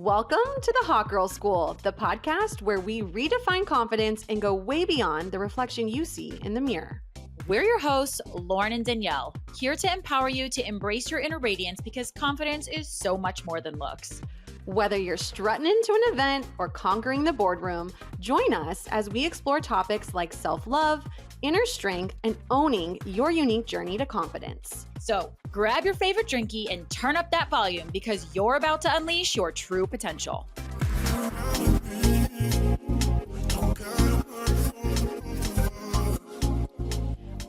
Welcome to the Hot Girl School, the podcast where we redefine confidence and go way beyond the reflection you see in the mirror. We're your hosts, Lauren and Danielle, here to empower you to embrace your inner radiance because confidence is so much more than looks. Whether you're strutting into an event or conquering the boardroom, join us as we explore topics like self-love, inner strength, and owning your unique journey to confidence. So grab your favorite drinky and turn up that volume because you're about to unleash your true potential.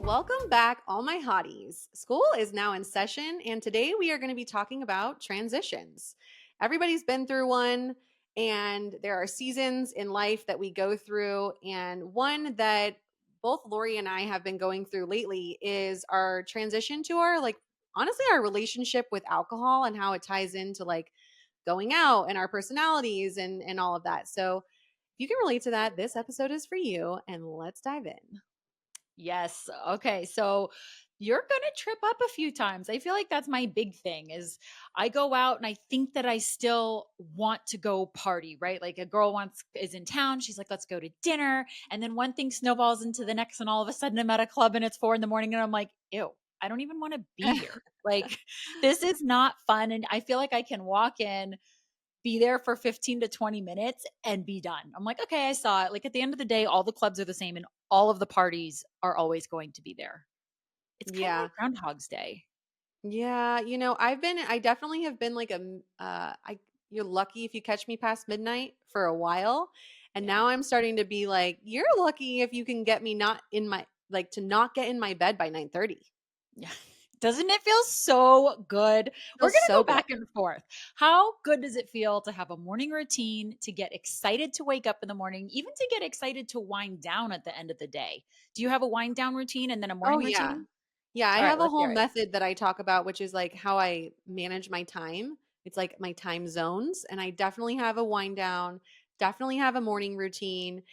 Welcome back, all my hotties. School is now in session, and today we are going to be talking about transitions. Everybody's been through one, and there are seasons in life that we go through, and one that both Lori and I have been going through lately is our transition to honestly, our relationship with alcohol and how it ties into going out and our personalities and all of that. So if you can relate to that, this episode is for you, and let's dive in. Yes. Okay. So you're going to trip up a few times. I feel like that's my big thing is I go out and I think that I still want to go party, right? Like a girl is in town. She's like, let's go to dinner. And then one thing snowballs into the next and all of a sudden I'm at a club and it's 4 a.m. and I'm like, ew, I don't even want to be here. Like this is not fun. And I feel like I can walk in, be there for 15 to 20 minutes and be done. I'm like, okay, I saw it. Like at the end of the day, all the clubs are the same and all of the parties are always going to be there. It's kind of like Groundhog's Day. Yeah, I definitely have been you're lucky if you catch me past midnight for a while. And now I'm starting to be like, you're lucky if you can get me to not get in my bed by 9:30. Yeah. Doesn't it feel so good? We're going to go back and forth. How good does it feel to have a morning routine, to get excited to wake up in the morning, even to get excited to wind down at the end of the day? Do you have a wind down routine and then a morning routine? Yeah, I All right, have a let's whole hear it. method that I talk about, which is like how I manage my time. It's like my time zones. And I definitely have a wind down, definitely have a morning routine.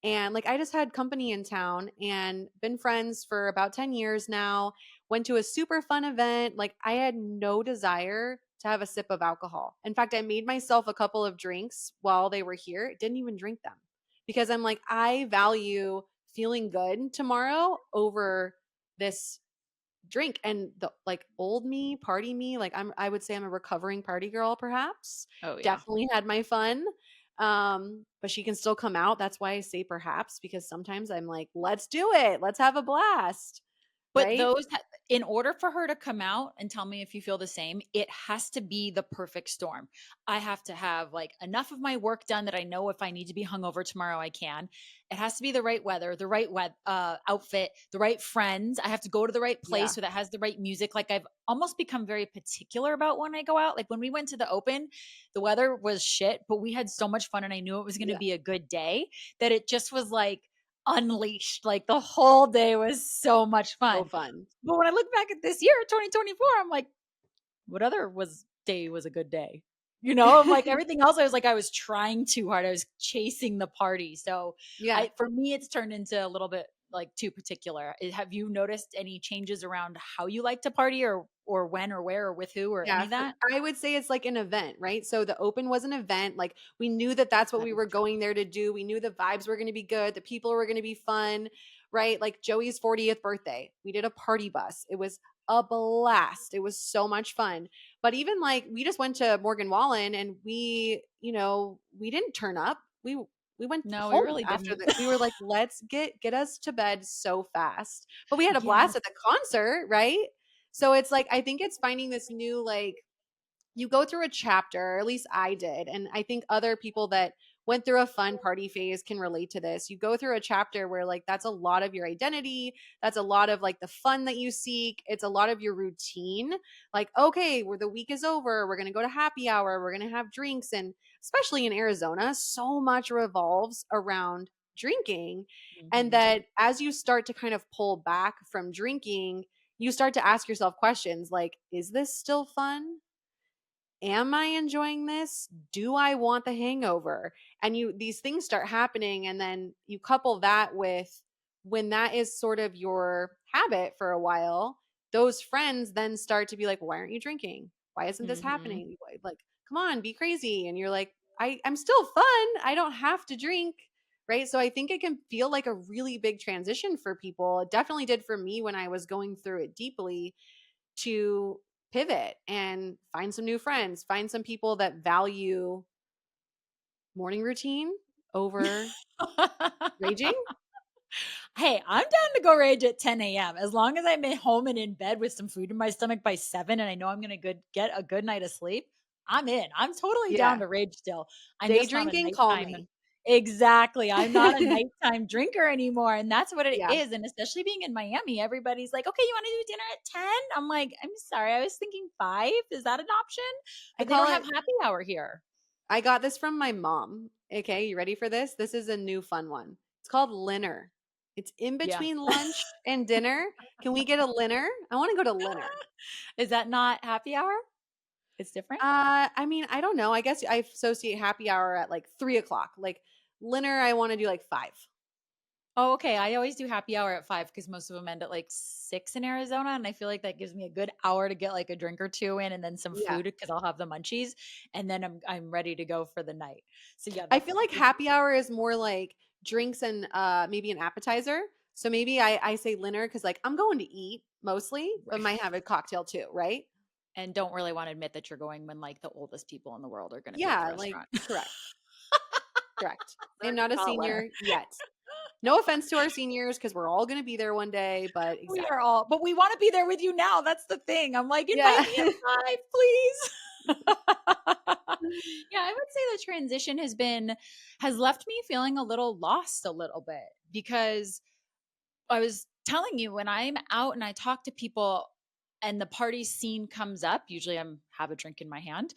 And like I just had company in town and been friends for about 10 years now. Went to a super fun event. Like I had no desire to have a sip of alcohol. In fact, I made myself a couple of drinks while they were here. Didn't even drink them because I'm like, I value feeling good tomorrow over this drink. And the old me, party me, I would say I'm a recovering party girl, perhaps. Oh, yeah. Definitely had my fun. But she can still come out. That's why I say perhaps, because sometimes I'm like, let's do it. Let's have a blast. But Right? in order for her to come out and tell me if you feel the same, it has to be the perfect storm. I have to have like enough of my work done that I know if I need to be hungover tomorrow, I can. It has to be the right weather, the right outfit, the right friends. I have to go to the right place Yeah. so that has the right music. Like I've almost become very particular about when I go out. Like when we went to the open, the weather was shit, but we had so much fun and I knew it was going to Yeah. be a good day that it just was like unleashed. Like the whole day was so much So fun. fun. But when I look back at this year, 2024, I'm like, what other day was a good day? You know, I'm like everything else. I was trying too hard. I was chasing the party. So Yeah. for me, it's turned into a little bit like too particular. Have you noticed any changes around how you like to party or when or where or with who or any Yeah, of that? I would say it's like an event, right? So the open was an event. Like we knew that that's what That we is were true. going there to do. We knew the vibes were going to be good. The people were going to be fun, right? Like Joey's 40th birthday, we did a party bus. It was a blast. It was so much fun. But even like we just went to Morgan Wallen and we didn't turn up. We went No, we home really after didn't. that. We were like, let's get us to bed so fast. But we had a Yes. blast at the concert, right? So it's like, I think it's finding this new, you go through a chapter, or at least I did. And I think other people that went through a fun party phase can relate to this. You go through a chapter where that's a lot of your identity. That's a lot of the fun that you seek. It's a lot of your routine. Like, okay, where the week is over, we're going to go to happy hour. We're going to have drinks. And especially in Arizona, so much revolves around drinking. And Mhm. that as you start to kind of pull back from drinking, you start to ask yourself questions like, is this still fun? Am I enjoying this? Do I want the hangover? And these things start happening. And then you couple that with when that is sort of your habit for a while, those friends then start to be like, why aren't you drinking? Why isn't this Mhm. happening? Like, come on, be crazy. And you're like, I'm still fun. I don't have to drink. Right. So I think it can feel like a really big transition for people. It definitely did for me when I was going through it deeply to pivot and find some new friends, find some people that value morning routine over raging. Hey, I'm down to go rage at 10 a.m. as long as I'm at home and in bed with some food in my stomach by 7 and I know I'm gonna get a good night of sleep. I'm in. I'm totally down Yeah. to rage still. I'm Day just not a drinking, call nighttime. me. Exactly. I'm not a nighttime drinker anymore. And that's what it Yeah. is. And especially being in Miami, everybody's like, okay, you want to do dinner at 10? I'm like, I'm sorry. I was thinking 5. Is that an option? I But they call don't have it happy hour here. I got this from my mom. Okay, you ready for this? This is a new fun one. It's called Linner. It's in Yeah. between lunch and dinner. Can we get a Linner? I want to go to Linner. Is that not happy hour? It's different. I mean, I don't know. I guess I associate happy hour at like 3 o'clock. Like Linner, I want to do like 5. Oh, okay. I always do happy hour at 5 because most of them end at like 6 in Arizona. And I feel like that gives me a good hour to get like a drink or two in and then some Yeah. food because I'll have the munchies and then I'm ready to go for the night. So yeah, I that's feel like happy hour is more like drinks and maybe an appetizer. So maybe I say Linner because like I'm going to eat mostly, but might have a cocktail too, right? and don't really want to admit that you're going when like the oldest people in the world are going to be at the Yeah, like restaurant. correct. Correct. I am They're not a color. senior yet. No offense to our seniors because we're all gonna be there one day, but We are exactly. all, but we want to be there with you now. That's the thing. I'm like, invite Yeah. me at 5, please. Yeah, I would say the transition has left me feeling a little lost a little bit because I was telling you when I'm out and I talk to people and the party scene comes up, usually I'm have a drink in my hand,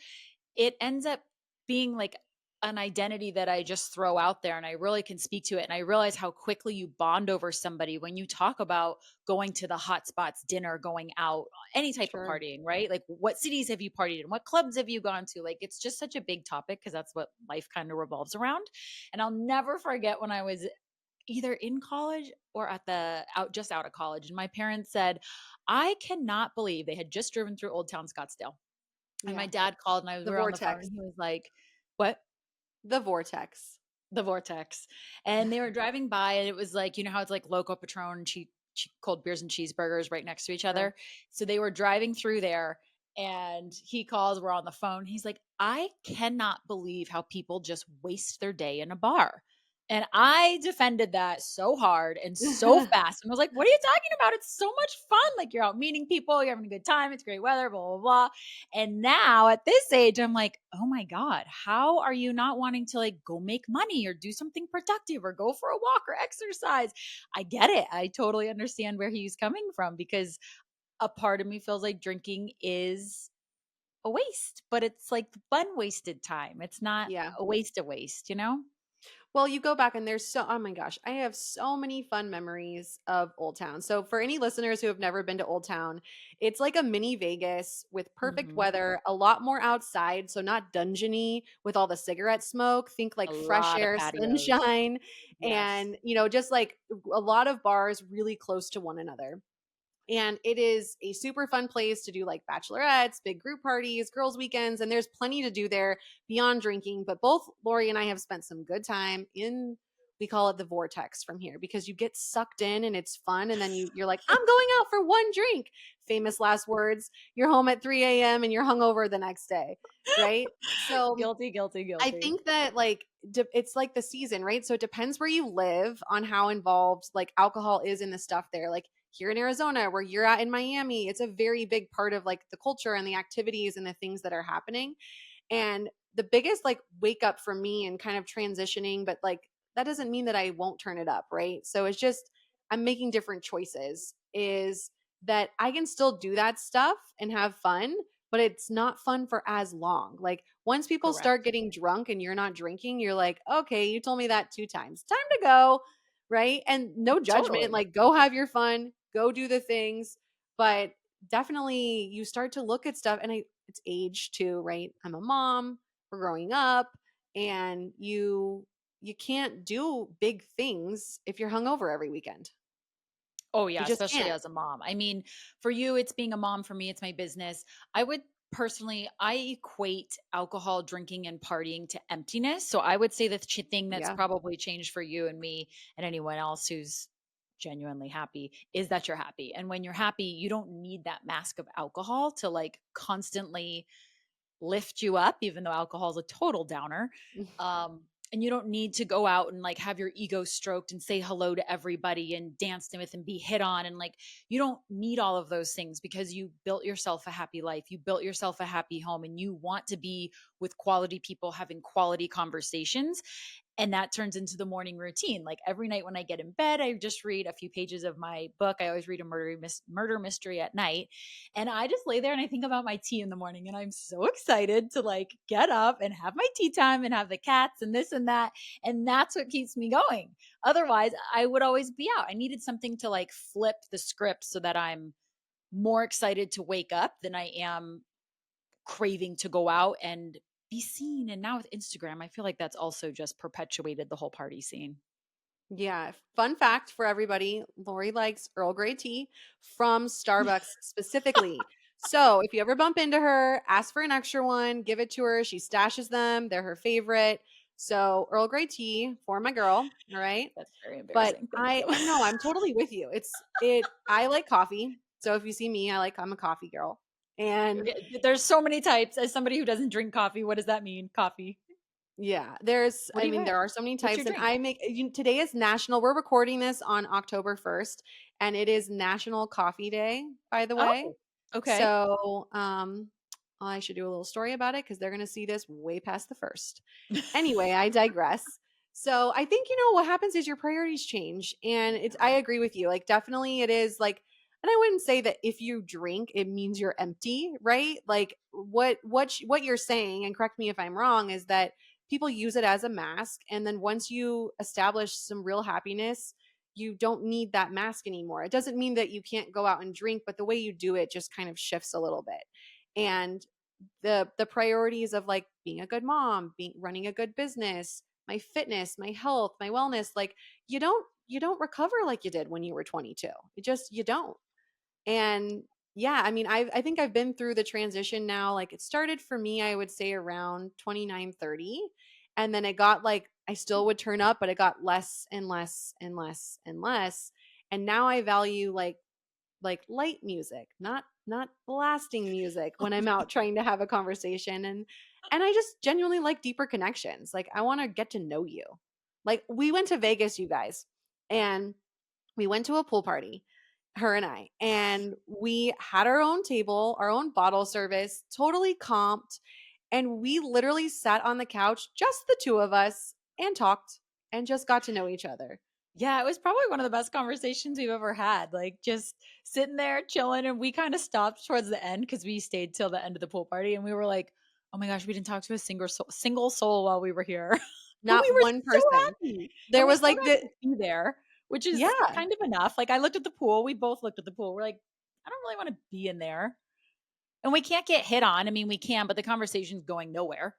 it ends up being like an identity that I just throw out there and I really can speak to it. And I realize how quickly you bond over somebody when you talk about going to the hot spots, dinner, going out, any type of Sure. partying, right? Like what cities have you partied in? What clubs have you gone to? Like it's just such a big topic because that's what life kind of revolves around. And I'll never forget when I was either in college or at the out just out of college. And my parents said, I cannot believe they had just driven through Old Town Scottsdale. And my Yeah. dad called and we The were on the phone vortex. and he was like, what? The vortex. The vortex. And they were driving by and it was like, you know how it's like Loco Patron and cold beers and cheeseburgers right next to each Sure. other. So they were driving through there and he calls, we're on the phone. He's like, I cannot believe how people just waste their day in a bar. And I defended that so hard and so fast. And I was like, what are you talking about? It's so much fun. Like you're out meeting people, you're having a good time, it's great weather, blah, blah, blah. And now at this age, I'm like, oh my God, how are you not wanting to like go make money or do something productive or go for a walk or exercise? I get it. I totally understand where he's coming from because a part of me feels like drinking is a waste, but it's like fun wasted time. It's not Yeah. a waste, you know? Well, you go back and there's so oh my gosh, I have so many fun memories of Old Town. So for any listeners who have never been to Old Town, it's like a mini Vegas with perfect Hmm. weather, a lot more outside, so not dungeony with all the cigarette smoke. Think A like fresh lot of air, patios. sunshine, Yes. and just like a lot of bars really close to one another. And it is a super fun place to do like bachelorettes, big group parties, girls' weekends, and there's plenty to do there beyond drinking. But both Lori and I have spent some good time in, we call it the vortex from here because you get sucked in and it's fun. And then you're like, I'm going out for one drink. Famous last words. You're home at 3 a.m. and you're hungover the next day. Right. So Guilty, guilty, I guilty. think that like it's like the season, right? So it depends where you live on how involved like alcohol is in the stuff there. Like here in Arizona, where you're at in Miami, it's a very big part of like the culture and the activities and the things that are happening. And the biggest like wake up for me and kind of transitioning, but like that doesn't mean that I won't turn it up, right? So it's just I'm making different choices is that I can still do that stuff and have fun, but it's not fun for as long. Like once people start Correct. getting drunk and you're not drinking, you're like, okay, you told me that 2 times. Time to go. Right. And no judgment. Totally. Like go have your fun, go do the things. But definitely you start to look at stuff and it's age too, right? I'm a mom, we're growing up, and you can't do big things if you're hungover every weekend. Oh You yeah, just especially can't. as a mom. I mean, for you, it's being a mom. For me, it's my business. I would personally, I equate alcohol drinking and partying to emptiness. So I would say the thing that's Yeah. probably changed for you and me and anyone else who's genuinely happy is that you're happy. And when you're happy, you don't need that mask of alcohol to like constantly lift you up, even though alcohol is a total downer. And you don't need to go out and like have your ego stroked and say hello to everybody and dance with and be hit on. And like, you don't need all of those things because you built yourself a happy life. You built yourself a happy home and you want to be with quality people having quality conversations. And that turns into the morning routine. Like every night when I get in bed, I just read a few pages of my book. I always read a murder mystery at night. And I just lay there and I think about my tea in the morning. And I'm so excited to like get up and have my tea time and have the cats and this and that. And that's what keeps me going. Otherwise, I would always be out. I needed something to like flip the script so that I'm more excited to wake up than I am craving to go out and be seen. And now with Instagram, I feel like that's also just perpetuated the whole party scene. Yeah. Fun fact for everybody, Lori likes Earl Grey tea from Starbucks specifically. So if you ever bump into her, ask for an extra one, give it to her. She stashes them. They're her favorite. So Earl Grey tea for my girl. All right. That's very But embarrassing. Thank you. no, I'm totally with you. I like coffee. So if you see me, I'm a coffee girl. And Okay, there's so many types. As somebody who doesn't drink coffee, what does that mean? Coffee. yeah, What do you there have? are so many What's types your and drink? today is national. We're recording this on October 1st and it is National Coffee Day, by the way. Oh, okay. So, I should do a little story about it because they're going to see this way past the first. Anyway, I digress. So I think, what happens is your priorities change. And I agree with you. Like, definitely it is like, and I wouldn't say that if you drink, it means you're empty, right? Like, what you're saying, and correct me if I'm wrong, is that people use it as a mask. And then once you establish some real happiness, you don't need that mask anymore. It doesn't mean that you can't go out and drink, but the way you do it just kind of shifts a little bit. And the priorities of like being a good mom, being running a good business, my fitness, my health, my wellness, like you don't recover like you did when you were 22. You don't. And yeah, I mean, I think I've been through the transition now. Like it started for me, I would say around 29, 30. And then it got like I still would turn up, but it got less and less and less and less. And now I value like light music, not blasting music when I'm out trying to have a conversation. And I just genuinely like deeper connections. Like I want to get to know you. Like we went to Vegas, you guys, and we went to a pool party, her and I, and we had our own table, our own bottle service, totally comped, and we literally sat on the couch, just the two of us, and talked and just got to know each other. Yeah, it was probably one of the best conversations we've ever had. Like just sitting there chilling, and we kind of stopped towards the end because we stayed till the end of the pool party, and we were like, "Oh my gosh, we didn't talk to a single soul while we were here," but we Not were one so person. happy, and There we was still like got the to be there, which is yeah. kind of enough. Like I looked at the pool, we both looked at the pool. We're like, I don't really want to be in there, and we can't get hit on. I mean, we can, but the conversation's going nowhere.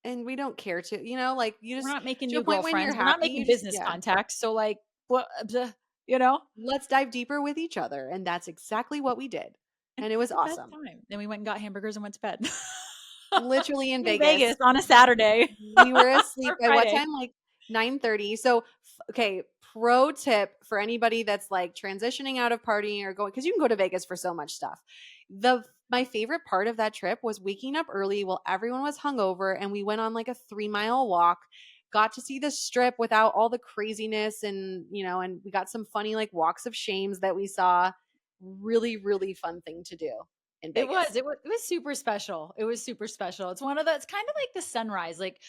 And we don't care to, like you We're just not making to a new point when you're girlfriends. We're not happy, making you just business yeah. contacts. So like, what, you know? Let's dive deeper with each other. And that's exactly what we did. And And it it was was the best awesome. time. Then we went and got hamburgers and went to bed. Literally in In Vegas. Vegas on a Saturday We were asleep or by what Friday. time? Like 9:30. So, okay, pro tip for anybody that's like transitioning out of partying or going cuz you can go to Vegas for so much stuff. The My favorite part of that trip was waking up early while everyone was hungover and we went on like a 3-mile walk. Got to see the strip without all the craziness and we got some funny like walks of shames that we saw. Really, really fun thing to do in It Vegas. was. It was super special. It was super special. It's one of the it's kind of like the sunrise. Like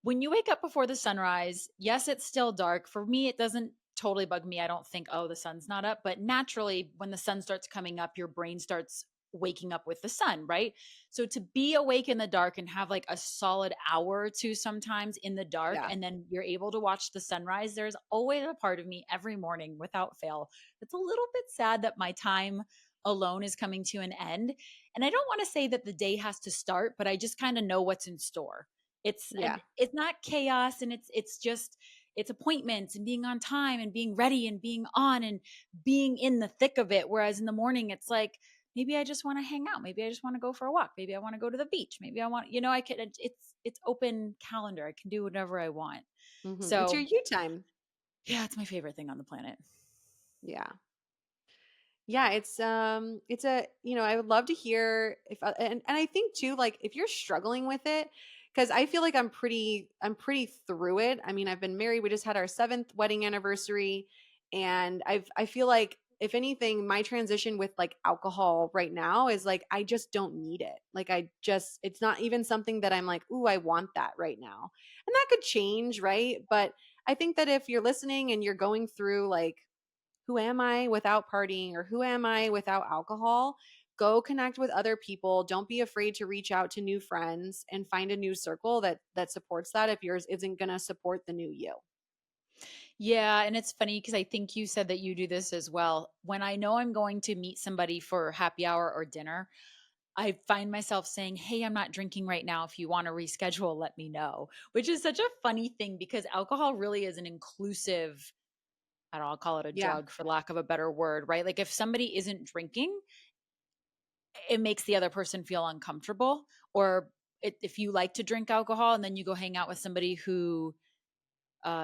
when you wake up before the sunrise, yes, it's still dark. For me, it doesn't totally bug me. I don't think, oh, the sun's not up. But naturally, when the sun starts coming up, your brain starts waking up with the sun, right? So to be awake in the dark and have like a solid hour or two sometimes in the dark, Yeah. and then you're able to watch the sunrise, there's always a part of me every morning without fail. It's a little bit sad that my time alone is coming to an end. And I don't want to say that the day has to start, but I just kind of know what's in store. Yeah. It's not chaos, and it's just it's appointments and being on time and being ready and being on and being in the thick of it. Whereas in the morning, it's like maybe I just want to hang out. Maybe I just want to go for a walk. Maybe I want to go to the beach. Maybe I want, I can, it's open calendar. I can do whatever I want. It's So your you time. yeah, it's my favorite thing on the planet. Yeah. Yeah, it's a, I would love to hear if and I think too, like if you're struggling with it, because I feel like I'm pretty through it. I mean, I've been married, we just had our 7th wedding anniversary, and I feel like if anything, my transition with like alcohol right now is like I just don't need it. Like I just it's not even something that I'm like, "Ooh, I want that right now." And that could change, right? But I think that if you're listening and you're going through like who am I without partying or who am I without alcohol? Go connect with other people. Don't be afraid to reach out to new friends and find a new circle that supports that if yours isn't going to support the new you. Yeah, and it's funny because I think you said that you do this as well. When I know I'm going to meet somebody for happy hour or dinner, I find myself saying, "Hey, I'm not drinking right now. If you want to reschedule, let me know." Which is such a funny thing because alcohol really is an inclusive, I don't know, I'll call it a Yeah. drug for lack of a better word, right? Like if somebody isn't drinking, it makes the other person feel uncomfortable. Or if you like to drink alcohol and then you go hang out with somebody who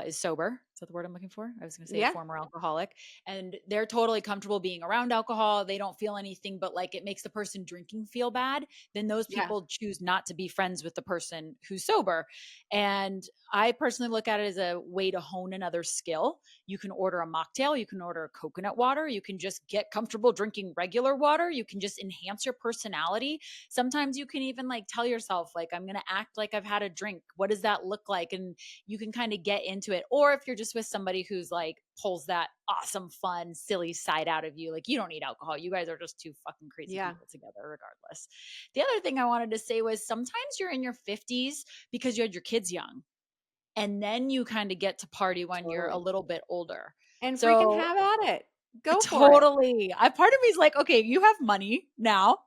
is sober. Is that the word I'm looking for? I was going to say a Yeah. former alcoholic, and they're totally comfortable being around alcohol. They don't feel anything, but like it makes the person drinking feel bad. Then those Yeah. people choose not to be friends with the person who's sober. And I personally look at it as a way to hone another skill. You can order a mocktail, you can order a coconut water, you can just get comfortable drinking regular water, you can just enhance your personality. Sometimes you can even like tell yourself, like, I'm going to act like I've had a drink. What does that look like? And you can kind of get into it. Or if you're just with somebody who's like pulls that awesome, fun, silly side out of you, like you don't need alcohol. You guys are just two fucking crazy Yeah. people together, regardless. The other thing I wanted to say was sometimes you're in your 50s because you had your kids young. And then you kind of get to party when you're a Totally. little bit older. And freaking So have at it. Go for it. totally. I part of me is like, okay, you have money now.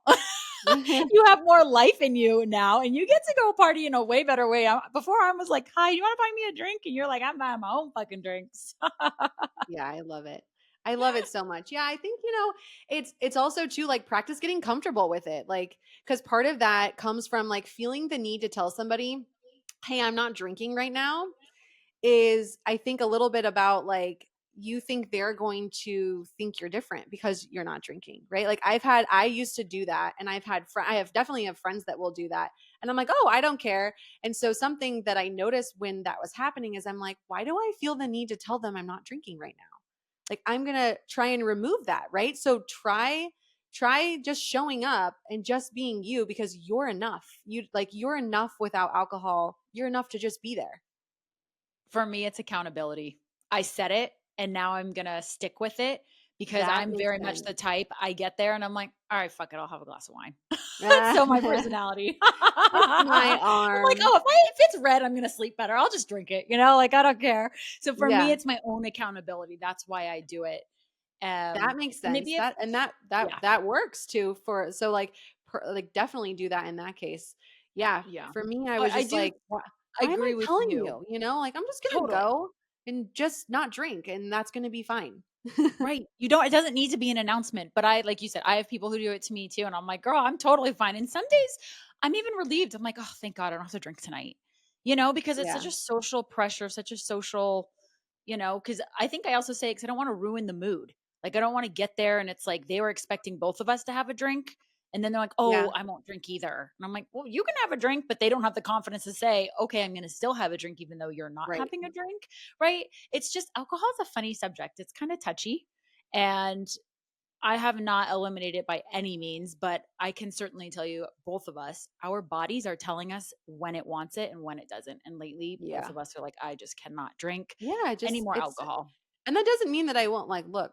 You have more life in you now, and you get to go party in a way better way. Before I was like, "Hi, you want to buy me a drink?" And you're like, "I'm buying my own fucking drinks." Yeah, I love it. I love it so much. Yeah, I think, it's also too like practice getting comfortable with it. Like cuz part of that comes from like feeling the need to tell somebody, "Hey, I'm not drinking right now." Is I think a little bit about like you think they're going to think you're different because you're not drinking, right? Like I used to do that, and I have definitely have friends that will do that, and I'm like, oh, I don't care. And so something that I noticed when that was happening is I'm like, why do I feel the need to tell them I'm not drinking right now? Like I'm gonna try and remove that, right? So try just showing up and just being you because you're enough. You're enough without alcohol. You're enough to just be there. For me, it's accountability. I said it, and now I'm gonna stick with it because That I'm makes very much sense. the type. I get there, and I'm like, "All right, fuck it, I'll have a glass of wine." That's Ah, so my personality. twist my I'm like, arm. "Oh, if it's red, I'm gonna sleep better. I'll just drink it." Like I don't care. So for me, Yeah, it's my own accountability. That's why I do it. that makes And sense. maybe if That yeah, that works too for so like definitely do that in that case. Yeah, yeah. for me, I But was I just do like, why am I agree with telling you. you? Like I'm just gonna Totally. go and just not drink, and that's gonna be fine. Right. You don't, it doesn't need to be an announcement, but like you said, I have people who do it to me too. And I'm like, girl, I'm totally fine. And some days I'm even relieved. I'm like, oh, thank God I don't have to drink tonight, because it's such Yeah, a social pressure, such a social, because I think I also say, because I don't want to ruin the mood. Like, I don't want to get there and it's like they were expecting both of us to have a drink. And then they're like, yeah, oh, I won't drink either. And I'm like, well, you can have a drink, but they don't have the confidence to say, okay, I'm going to still have a drink, even though you're not right. having a drink. Right. It's just alcohol is a funny subject. It's kind of touchy. And I have not eliminated it by any means, but I can certainly tell you, both of us, our bodies are telling us when it wants it and when it doesn't. And lately, both Yeah, of us are like, I just cannot drink yeah. any Just more it's alcohol. And that doesn't mean that I won't like, look,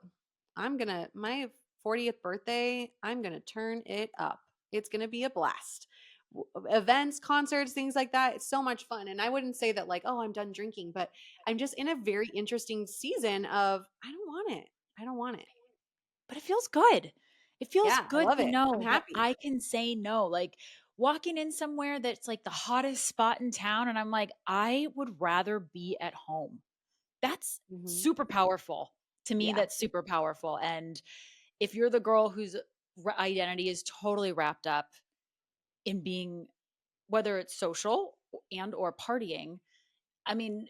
my 40th birthday, I'm going to turn it up. It's going to be a blast. Events, concerts, things like that. It's so much fun. And I wouldn't say that like, oh, I'm done drinking, but I'm just in a very interesting season of I don't want it. I don't want it. But it feels good. It feels Yeah, I good love to it. I'm know that happy. I can say no. Like walking in somewhere that's like the hottest spot in town, and I'm like, I would rather be at home. That's Hmm. super powerful. To me, Yeah. that's super powerful. And if you're the girl who's identity is totally wrapped up in being, whether it's social and or partying. I mean,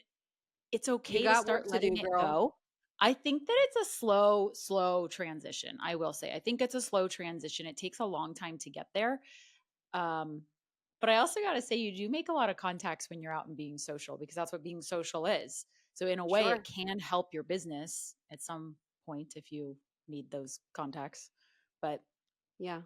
it's You okay to got start work to letting do, it girl. go. I think that it's a slow transition. I will say, I think it's a slow transition. It takes a long time to get there. Um, but I also got to say, you do make a lot of contacts when you're out and being social, because that's what being social is. So, in a way, it Sure. can help your business at some point if you need those contacts. But Yeah.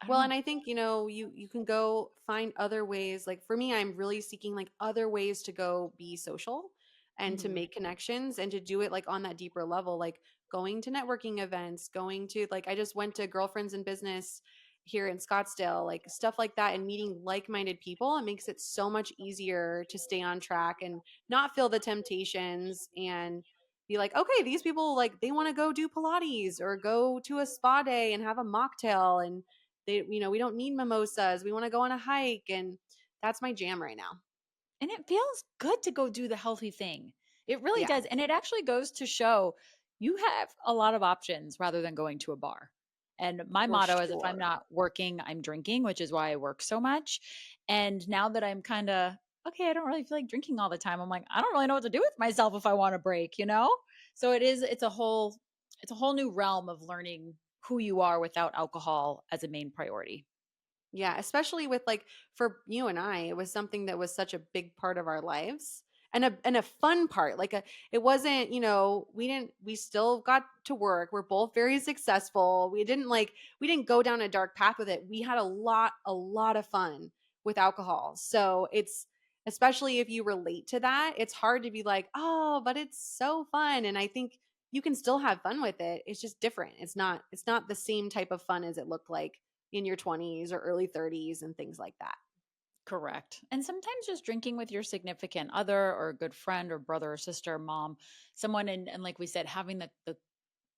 I don't Well, know. and I think, you can go find other ways. Like for me, I'm really seeking like other ways to go be social and to Mhm. make connections and to do it like on that deeper level, like going to networking events, going to like I just went to Girlfriends in Business here in Scottsdale, like stuff like that and meeting like-minded people. It makes it so much easier to stay on track and not feel the temptations and be like, okay, these people like they want to go do Pilates or go to a spa day and have a mocktail and we don't need mimosas. We want to go on a hike. And that's my jam right now. And it feels good to go do the healthy thing. It really Yeah, does. And it actually goes to show you have a lot of options rather than going to a bar. And my for motto is, if I'm sure. not working, I'm drinking, which is why I work so much. And now that I'm kind of, okay, I don't really feel like drinking all the time. I'm like, I don't really know what to do with myself if I want a break, you know? So it's a whole new realm of learning who you are without alcohol as a main priority. Yeah, especially with like for you and I, it was something that was such a big part of our lives and a fun part. Like it wasn't, we still got to work. We're both very successful. We didn't go down a dark path with it. We had a lot of fun with alcohol. So it's especially if you relate to that, it's hard to be like, "Oh, but it's so fun." And I think you can still have fun with it. It's just different. It's not the same type of fun as it looked like in your 20s or early 30s and things like that. Correct. And sometimes just drinking with your significant other or a good friend or brother or sister, mom, someone, and like we said, having the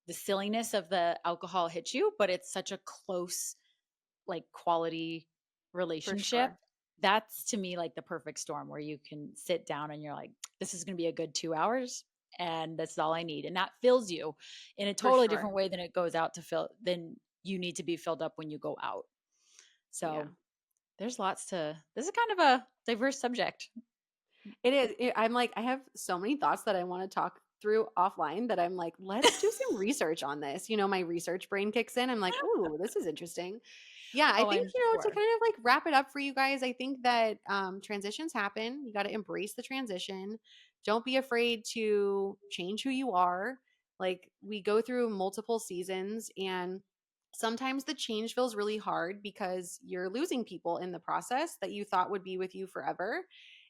silliness of the alcohol hit you, but it's such a close, like, quality For relationship. sure. That's to me like the perfect storm where you can sit down and you're like, this is going to be a good 2 hours and that's all I need. And that fills you in a For totally sure. different way than it goes out to fill, than you need to be filled up when you go out. Yeah. So this is kind of a diverse subject. It is. I'm like, I have so many thoughts that I want to talk through offline that I'm like, let's do some research on this. My research brain kicks in. I'm like, ooh, this is interesting. Yeah, I Oh, think, I'm to sure. kind of like wrap it up for you guys, I think that transitions happen. You got to embrace the transition. Don't be afraid to change who you are. Like, we go through multiple seasons, and sometimes the change feels really hard because you're losing people in the process that you thought would be with you forever.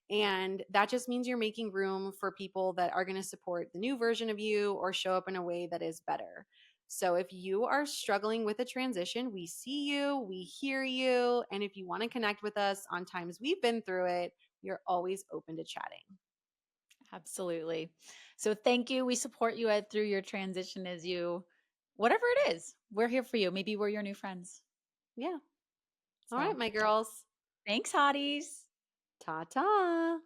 And that just means you're making room for people that are going to support the new version of you or show up in a way that is better. So if you are struggling with a transition, we see you, we hear you. And if you want to connect with us on times we've been through it, you're always open to chatting. Absolutely. So thank you. We support you, Ed, through your transition as you, whatever it is, we're here for you. Maybe we're your new friends. Yeah. All right, So my girls. thanks, hotties. Ta ta.